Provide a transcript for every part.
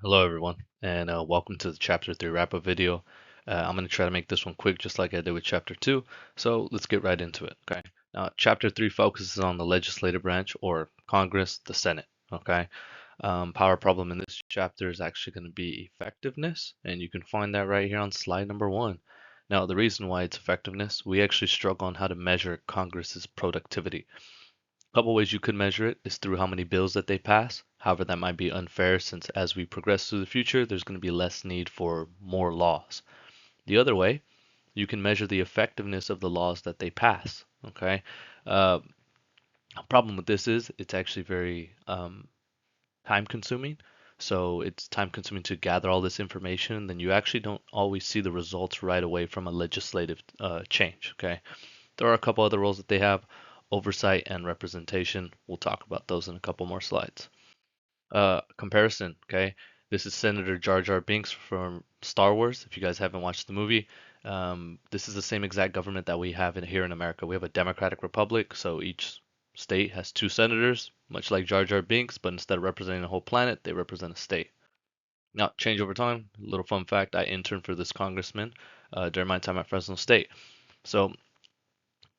Hello everyone, and welcome to the Chapter 3 wrap-up video. I'm going to try to make this one quick just like I did with Chapter 2, so let's get right into it, okay? Now, Chapter 3 focuses on the legislative branch, or Congress, the Senate, okay? Power problem in this chapter is actually going to be effectiveness, and you can find that right here on slide number 1. Now, the reason why it's effectiveness, we actually struggle on how to measure Congress's productivity. Couple ways you could measure it is through how many bills that they pass. However, that might be unfair since as we progress through the future, there's going to be less need for more laws. The other way, you can measure the effectiveness of the laws that they pass. Okay. Uh, Problem with this is it's actually very time consuming. So it's time consuming to gather all this information. Then you actually don't always see the results right away from a legislative change. Okay. There are a couple other roles that they have, oversight and representation. We'll talk about those in a couple more slides. Comparison, okay? This is Senator Jar Jar Binks from Star Wars. If you guys haven't watched the movie, this is the same exact government that we have here in America. We have a democratic republic, so each state has two senators, much like Jar Jar Binks, but instead of representing the whole planet, they represent a state. Now, change over time. Little fun fact: I interned for this congressman during my time at Fresno State. So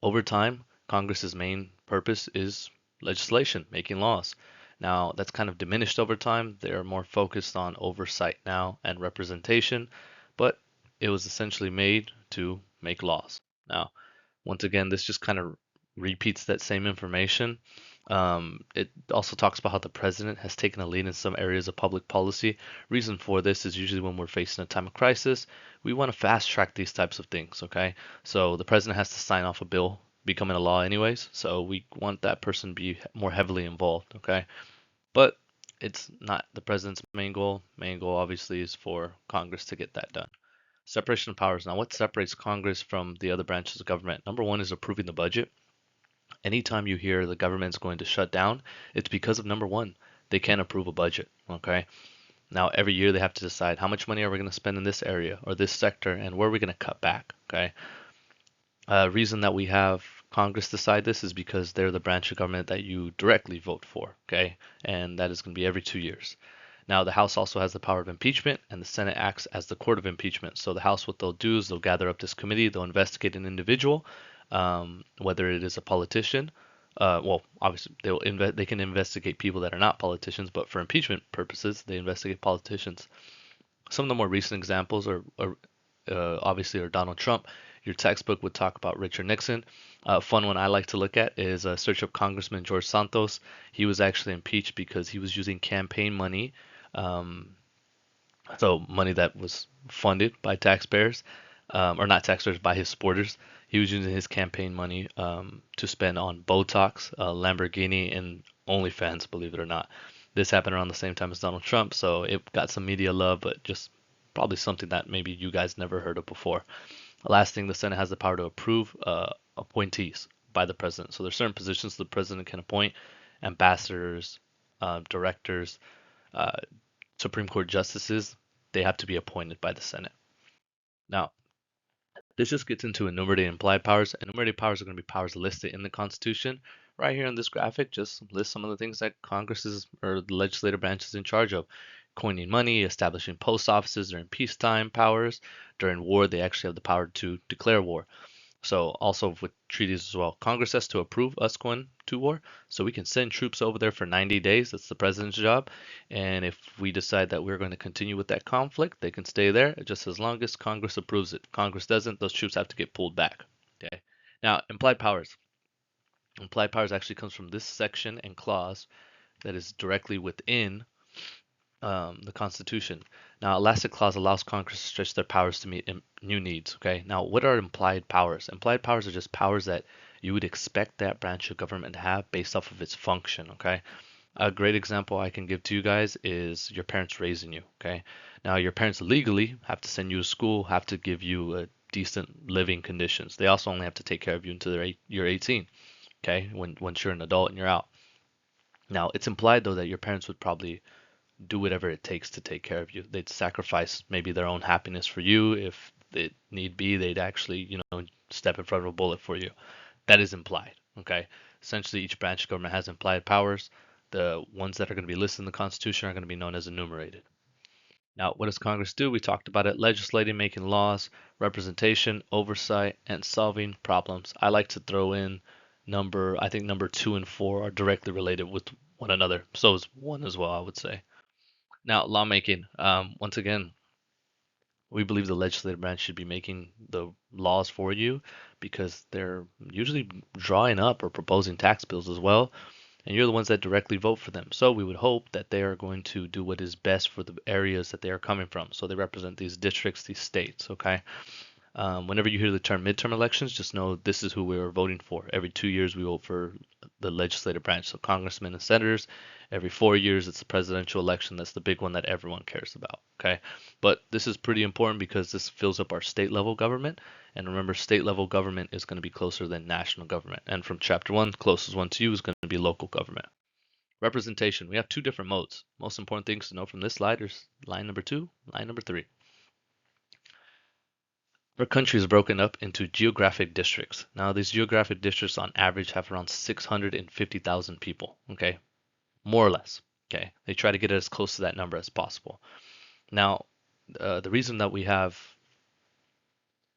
over time, Congress's main purpose is legislation, making laws. Now, that's kind of diminished over time. They're more focused on oversight now and representation, but it was essentially made to make laws. Now, once again, this just kind of repeats that same information. It also talks about how the president has taken a lead in some areas of public policy. Reason for this is usually when we're facing a time of crisis, we want to fast track these types of things, okay? So the president has to sign off a bill becoming a law anyways, so we want that person to be more heavily involved, okay? But it's not the president's main goal. Main goal obviously is for Congress to get that done. Separation of powers. Now, what separates Congress from the other branches of government? Number one is approving the budget. Anytime you hear the government's going to shut down, it's because of number one, they can't approve a budget. Okay. Now, every year they have to decide how much money are we going to spend in this area or this sector and where are we going to cut back. Okay. Reason that we have Congress decide this is because they're the branch of government that you directly vote for. Okay. And that is going to be every 2 years. Now, the House also has the power of impeachment, and the Senate acts as the court of impeachment. So, the House, what they'll do is they'll gather up this committee, they'll investigate an individual, whether it is a politician. Well, obviously, they can investigate people that are not politicians, but for impeachment purposes, they investigate politicians. Some of the more recent examples obviously are Donald Trump. Your textbook would talk about Richard Nixon. A fun one I like to look at is search up Congressman George Santos. He was actually impeached because he was using campaign money, um, so money that was funded by taxpayers, or not taxpayers, by his supporters. He was using his campaign money to spend on Botox, Lamborghini, and OnlyFans, believe it or not. This happened around the same time as Donald Trump, so it got some media love, but just probably something that maybe you guys never heard of before. The last thing, the Senate has the power to approve appointees by the president. So there's certain positions the president can appoint: ambassadors, directors, uh, Supreme Court justices. They have to be appointed by the Senate. Now, this just gets into enumerated and implied powers. Enumerated powers are going to be powers listed in the Constitution. Right here in this graphic, just list some of the things that Congress is or the legislative branch is in charge of. Coining money, establishing post offices during peacetime powers. During war, they actually have the power to declare war. So also with treaties as well, Congress has to approve us going to war, so we can send troops over there for 90 days. That's the president's job. And if we decide that we're going to continue with that conflict, they can stay there just as long as Congress approves it. If Congress doesn't, those troops have to get pulled back. Okay. Now, implied powers. Implied powers actually comes from this section and clause that is directly within the Constitution. Now, elastic clause allows Congress to stretch their powers to meet new needs. Okay. Now, what are implied powers? Implied powers are just powers that you would expect that branch of government to have based off of its function. Okay. A great example I can give to you guys is your parents raising you. Okay. Now, your parents legally have to send you to school, have to give you a decent living conditions. They also only have to take care of you until you're 18. Okay. Once you're an adult and you're out. Now, it's implied though that your parents would probably do whatever it takes to take care of you. They'd sacrifice maybe their own happiness for you. If it need be, they'd actually, step in front of a bullet for you. That is implied. Okay. Essentially, each branch of government has implied powers. The ones that are going to be listed in the Constitution are going to be known as enumerated. Now, what does Congress do? We talked about it: legislating, making laws, representation, oversight, and solving problems. I like to throw in I think number two and four are directly related with one another. So is one as well, I would say. Now, lawmaking. Once again, we believe the legislative branch should be making the laws for you because they're usually drawing up or proposing tax bills as well, and you're the ones that directly vote for them. So we would hope that they are going to do what is best for the areas that they are coming from. So they represent these districts, these states, okay? Whenever you hear the term midterm elections, just know this is who we are voting for. Every 2 years, we vote for the legislative branch, so congressmen and senators. Every 4 years, it's the presidential election. That's the big one that everyone cares about. Okay, but this is pretty important because this fills up our state level government. And remember, state level government is going to be closer than national government. And from chapter one, closest one to you is going to be local government. Representation. We have two different modes. Most important things to know from this slide is line number two, line number three. Our country is broken up into geographic districts. Now, these geographic districts on average have around 650,000 people, okay? More or less, okay? They try to get it as close to that number as possible. Now, the reason that we have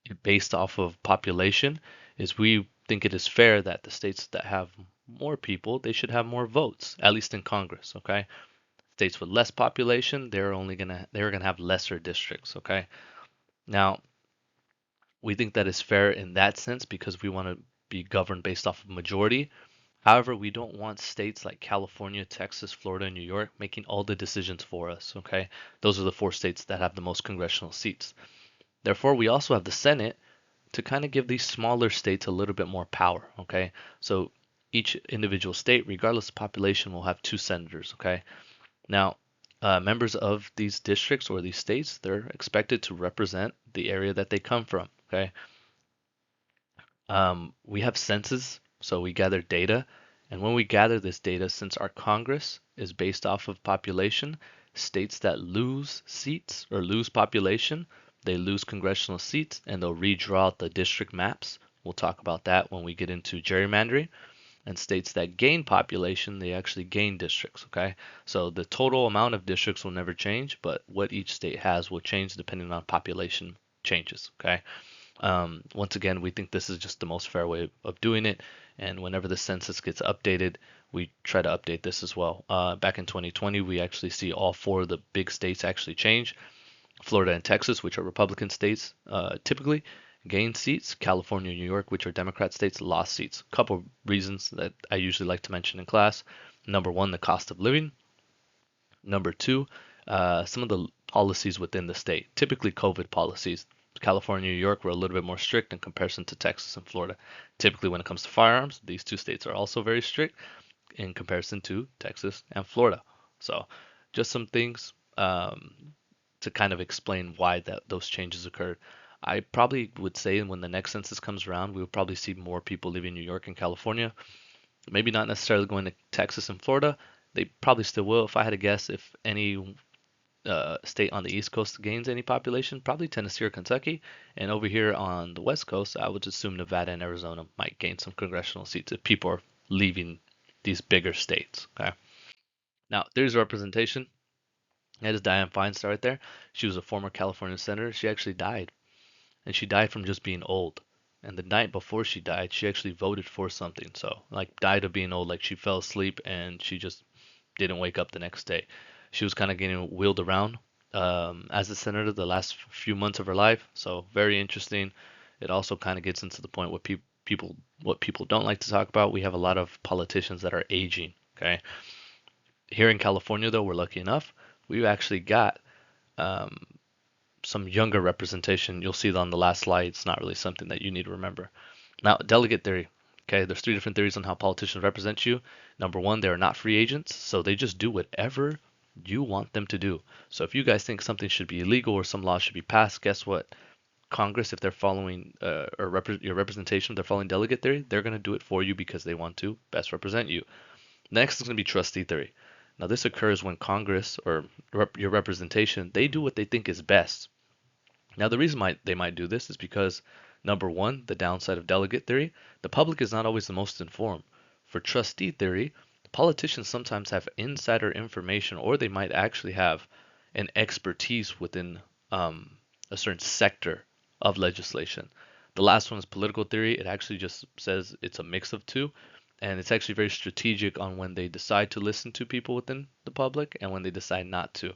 it based off of population is we think it is fair that the states that have more people, they should have more votes, at least in Congress, okay? States with less population, they're gonna have lesser districts, okay? Now, we think that is fair in that sense because we want to be governed based off of majority. However, we don't want states like California, Texas, Florida, and New York making all the decisions for us, okay? Those are the four states that have the most congressional seats. Therefore, we also have the Senate to kind of give these smaller states a little bit more power, okay? So each individual state, regardless of population, will have two senators, okay? Now, members of these districts or these states, they're expected to represent the area that they come from, okay? We have census, so we gather data. And when we gather this data, since our Congress is based off of population, states that lose seats or lose population, they lose congressional seats and they'll redraw the district maps. We'll talk about that when we get into gerrymandering. And states that gain population, they actually gain districts, okay? So the total amount of districts will never change, but what each state has will change depending on population changes, okay? Once again, we think this is just the most fair way of doing it. And whenever the census gets updated, we try to update this as well. Back in 2020, we actually see all four of the big states actually change. Florida and Texas, which are Republican states, typically gain seats. California and New York, which are Democrat states, lost seats. A couple reasons that I usually like to mention in class. Number one, the cost of living. Number two, some of the policies within the state, typically COVID policies. California and New York were a little bit more strict in comparison to Texas and Florida. Typically, when it comes to firearms, these two states are also very strict in comparison to Texas and Florida. So, just some things to kind of explain why those changes occurred. I probably would say when the next census comes around, we will probably see more people living in New York and California. Maybe not necessarily going to Texas and Florida. They probably still will. If I had to guess, if any state on the East Coast gains any population, probably Tennessee or Kentucky. And over here on the West Coast, I would assume Nevada and Arizona might gain some congressional seats if people are leaving these bigger states. Okay. Now, there's representation. That is Dianne Feinstein right there. She was a former California senator. She actually died, and she died from just being old. And the night before she died, she actually voted for something. So, like, died of being old. Like, she fell asleep and she just didn't wake up the next day. She was kind of getting wheeled around as a senator the last few months of her life. So very interesting. It also kind of gets into the point what people don't like to talk about. We have a lot of politicians that are aging. Okay, here in California though, we're lucky enough. We've actually got um, some younger representation. You'll see it on the last slide. It's not really something that you need to remember. Now, delegate theory. Okay, there's three different theories on how politicians represent you. Number one, they are not free agents, so they just do whatever you want them to do. So if you guys think something should be illegal or some law should be passed, guess what? Congress, if they're following your representation, if they're following delegate theory, they're going to do it for you because they want to best represent you. Next is going to be trustee theory. Now this occurs when Congress or your representation, they do what they think is best. Now, the reason they might do this is because, number one, the downside of delegate theory, the public is not always the most informed. For trustee theory, politicians sometimes have insider information, or they might actually have and expertise within a certain sector of legislation. The last one is political theory. It actually just says it's a mix of two, and it's actually very strategic on when they decide to listen to people within the public and when they decide not to.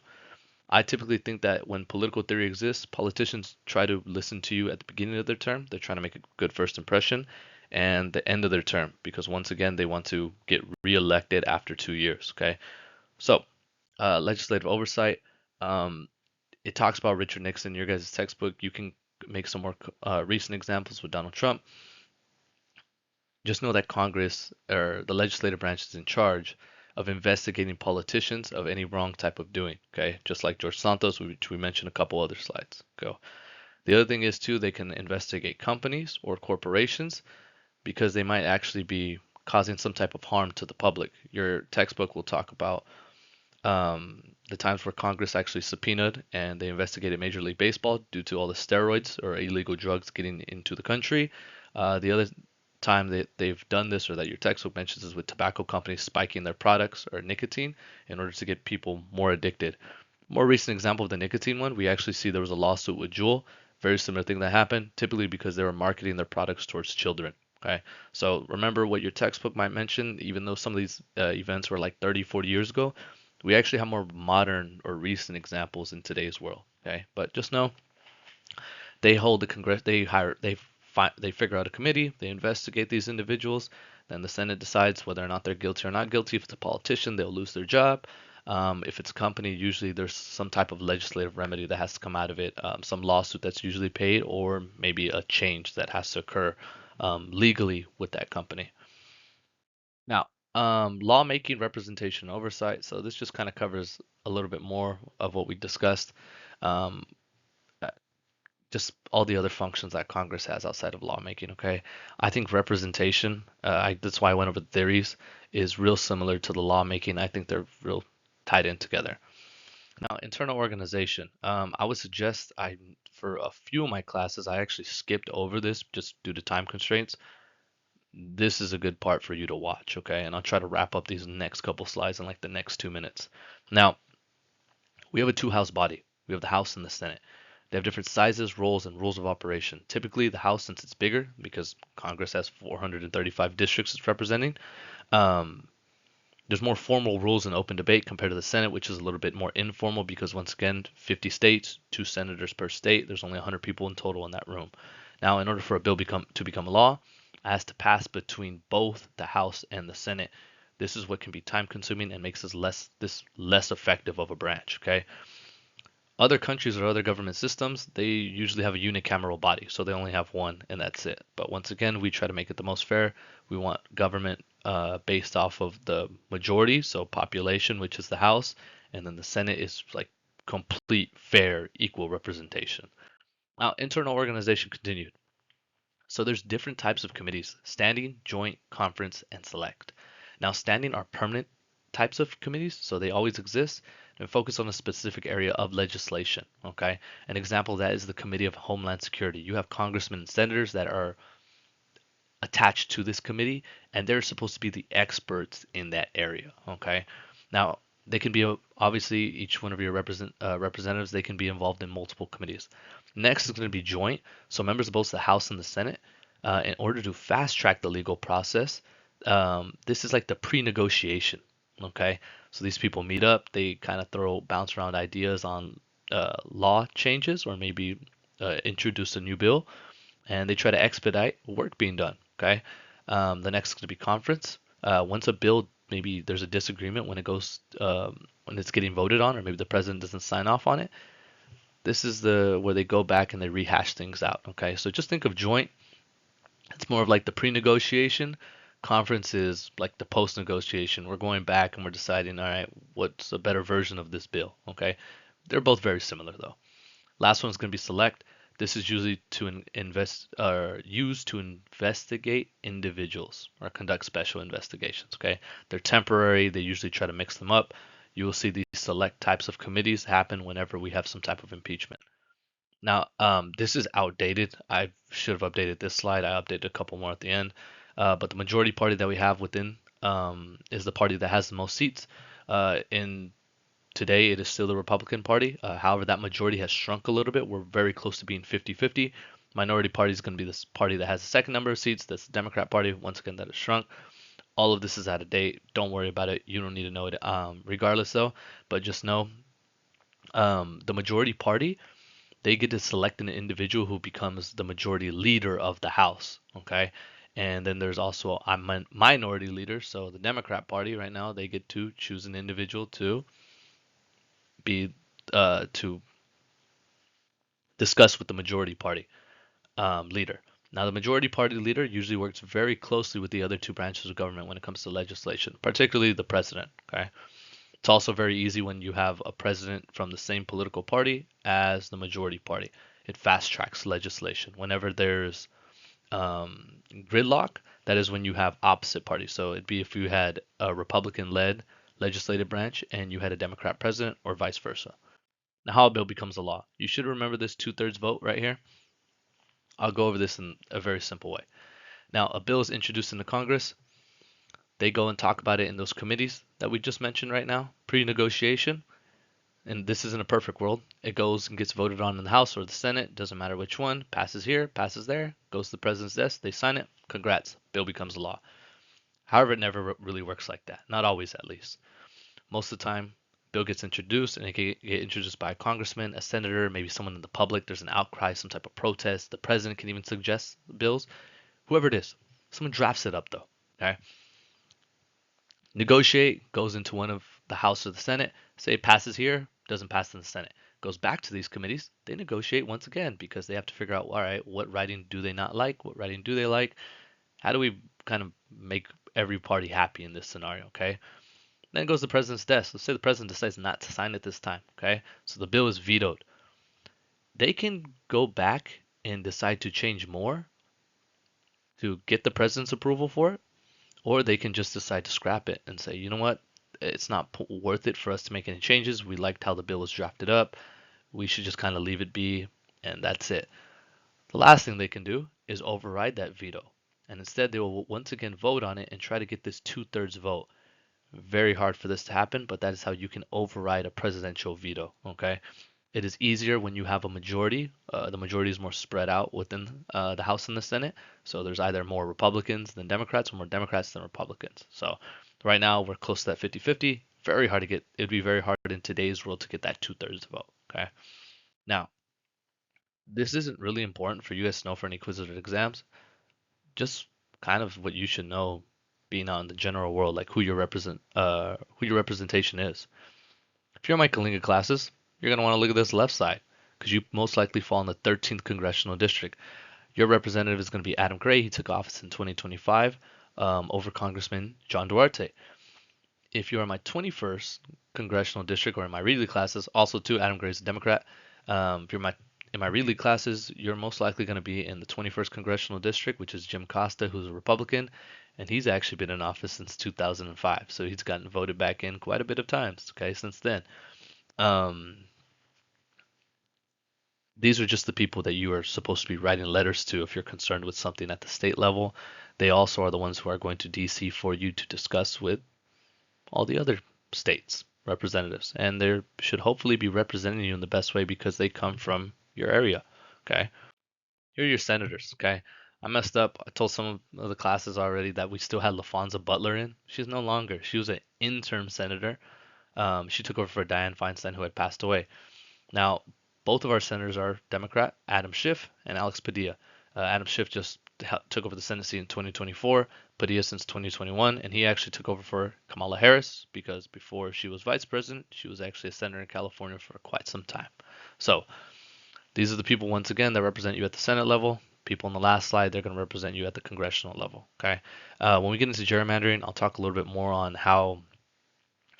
I typically think that when political theory exists, politicians try to listen to you at the beginning of their term. They're trying to make a good first impression, and the end of their term, because once again, they want to get reelected after 2 years. Okay, so legislative oversight. Um, it talks about Richard Nixon, your guys' textbook. You can make some more recent examples with Donald Trump. Just know that Congress or the legislative branch is in charge of investigating politicians of any wrong type of doing. Okay, just like George Santos, which we mentioned a couple other slides ago. The other thing is too, they can investigate companies or corporations because they might actually be causing some type of harm to the public. Your textbook will talk about the times where Congress actually subpoenaed and they investigated Major League Baseball due to all the steroids or illegal drugs getting into the country. The other time that they've done this, or that your textbook mentions, is with tobacco companies spiking their products or nicotine in order to get people more addicted. More recent example of the nicotine one, we actually see there was a lawsuit with Juul. Very similar thing that happened, typically because they were marketing their products towards children. Okay, so remember what your textbook might mention, even though some of these events were like 30, 40 years ago, we actually have more modern or recent examples in today's world. Okay, but just know they hold the Congress, they figure out a committee, they investigate these individuals, then the Senate decides whether or not they're guilty or not guilty. If it's a politician, they'll lose their job. If it's a company, usually there's some type of legislative remedy that has to come out of it, some lawsuit that's usually paid, or maybe a change that has to occur legally with that company. Now, lawmaking, representation, oversight. So this just kind of covers a little bit more of what we discussed. Um, uh, just all the other functions that Congress has outside of lawmaking. Okay, I think representation. That's why I went over the theories. Is real similar to the lawmaking. I think they're real tied in together. Now, internal organization. I would suggest for a few of my classes, I actually skipped over this just due to time constraints. This is a good part for you to watch, okay? And I'll try to wrap up these next couple slides in like the next 2 minutes. Now, we have a two-house body. We have the House and the Senate. They have different sizes, roles, and rules of operation. Typically, the House, since it's bigger, because Congress has 435 districts it's representing, um, there's more formal rules and open debate compared to the Senate, which is a little bit more informal because, once again, 50 states, 2 senators per state. There's only 100 people in total in that room. Now, in order for a bill to become law, it has to pass between both the House and the Senate. This is what can be time consuming and makes this less effective of a branch. Okay. Other countries or other government systems, they usually have a unicameral body, so they only have one and that's it. But once again, we try to make it the most fair. We want government based off of the majority, so population, which is the House, and then the Senate is like complete, fair, equal representation. Now, internal organization continued. So there's different types of committees: standing, joint, conference, and select. Now, standing are permanent types of committees, so they always exist and focus on a specific area of legislation. Okay, an example of that is the Committee of Homeland Security. You have congressmen and senators that are attached to this committee, and they're supposed to be the experts in that area. Okay, now they can be obviously each one of your representatives. They can be involved in multiple committees. Next is going to be joint. So members of both the House and the Senate, in order to fast track the legal process, this is like the pre-negotiation. Okay, so these people meet up. They kind of bounce around ideas on law changes or maybe introduce a new bill, and they try to expedite work being done. Okay. The next is going to be conference. Once a bill, maybe there's a disagreement when it goes when it's getting voted on, or maybe the president doesn't sign off on it. This is the where they go back and they rehash things out. Okay. So just think of joint. It's more of like the pre-negotiation. Conference is like the post-negotiation. We're going back and we're deciding, all right, what's a better version of this bill? Okay. They're both very similar though. Last one's going to be select. This is usually to invest or used to investigate individuals or conduct special investigations. Okay, they're temporary. They usually try to mix them up. You will see these select types of committees happen whenever we have some type of impeachment. Now, this is outdated. I should have updated this slide. I updated a couple more at the end. But the majority party that we have within is the party that has the most seats. In Today, it is still the Republican Party. However, that majority has shrunk a little bit. We're very close to being 50-50. Minority Party is going to be this party that has the second number of seats. That's the Democrat Party. Once again, that has shrunk. All of this is out of date. Don't worry about it. You don't need to know it regardless, though. But just know the majority party, they get to select an individual who becomes the majority leader of the House. Okay. And then there's also a minority leader. So the Democrat Party right now, they get to choose an individual to be to discuss with the majority party leader. Now, the majority party leader usually works very closely with the other two branches of government when it comes to legislation, particularly the president. Okay, it's also very easy when you have a president from the same political party as the majority party. It fast tracks legislation. Whenever there's gridlock, that is when you have opposite parties. So it'd be if you had a Republican-led legislative branch and you had a Democrat president, or vice versa. Now, how a bill becomes a law. You should remember this two-thirds vote right here. I'll go over this in a very simple way. Now, a bill is introduced into Congress. They go and talk about it in those committees that we just mentioned right now, pre-negotiation. And this isn't a perfect world. It goes and gets voted on in the House or the Senate, doesn't matter which one, passes here, passes there, goes to the president's desk, they sign it, congrats, bill becomes a law. However, it never really works like that. Not always, at least. Most of the time, bill gets introduced and it can get introduced by a congressman, a senator, maybe someone in the public. There's an outcry, some type of protest. The president can even suggest bills. Whoever it is, someone drafts it up though. Okay. Negotiate, goes into one of the House or the Senate. Say it passes here, doesn't pass in the Senate. Goes back to these committees. They negotiate once again because they have to figure out, all right, what writing do they not like? What writing do they like? How do we kind of make every party happy in this scenario? Okay. Then it goes to the president's desk. Let's say the president decides not to sign it this time. Okay. So the bill is vetoed. They can go back and decide to change more to get the president's approval for it, or they can just decide to scrap it and say, you know what, it's not worth it for us to make any changes. We liked how the bill was drafted up. We should just kind of leave it be, and that's it. The last thing they can do is override that veto. And instead, they will once again vote on it and try to get this two-thirds vote. Very hard for this to happen, but that is how you can override a presidential veto. Okay. It is easier when you have a majority. The majority is more spread out within the House and the Senate. So there's either more Republicans than Democrats or more Democrats than Republicans. So right now we're close to that 50-50. Very hard to get. It'd be very hard in today's world to get that two-thirds vote. Okay. Now, this isn't really important for you guys to know for any quizzes or exams. Just kind of what you should know being out in the general world, like who your representation is. If you're in my Coalinga classes, you're going to want to look at this left side because you most likely fall in the 13th congressional district. Your representative is going to be Adam Gray. He took office in 2025 over Congressman John Duarte. If you're in my 21st congressional district or in my Readly classes, also too, Adam Gray is a Democrat. If you're in my Readly classes, you're most likely going to be in the 21st congressional district, which is Jim Costa, who's a Republican, and he's actually been in office since 2005. So he's gotten voted back in quite a bit of times, okay, since then. These are just the people that you are supposed to be writing letters to if you're concerned with something at the state level. They also are the ones who are going to DC for you to discuss with all the other states representatives, and they should hopefully be representing you in the best way because they come from your area. Okay, here are your senators. Okay, I messed up. I told some of the classes already that we still had LaFonza Butler in. She's no longer. She was an interim senator. She took over for Dianne Feinstein, who had passed away. Now, both of our senators are Democrat, Adam Schiff and Alex Padilla. Adam Schiff just took over the Senate seat in 2024, Padilla since 2021, and he actually took over for Kamala Harris because before she was vice president, she was actually a senator in California for quite some time. So these are the people, once again, that represent you at the Senate level. People on the last slide, they're going to represent you at the congressional level. Okay. When we get into gerrymandering, I'll talk a little bit more on how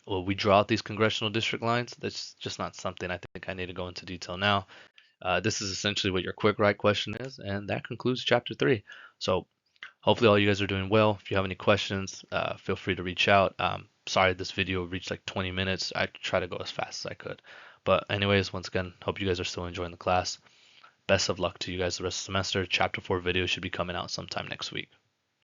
we draw out these congressional district lines. That's just not something I think I need to go into detail now. This is essentially what your quick write question is, and that concludes chapter 3. So hopefully all you guys are doing well. If you have any questions, feel free to reach out. Sorry this video reached like 20 minutes. I try to go as fast as I could. But anyways, once again, hope you guys are still enjoying the class. Best of luck to you guys the rest of the semester. Chapter 4 video should be coming out sometime next week.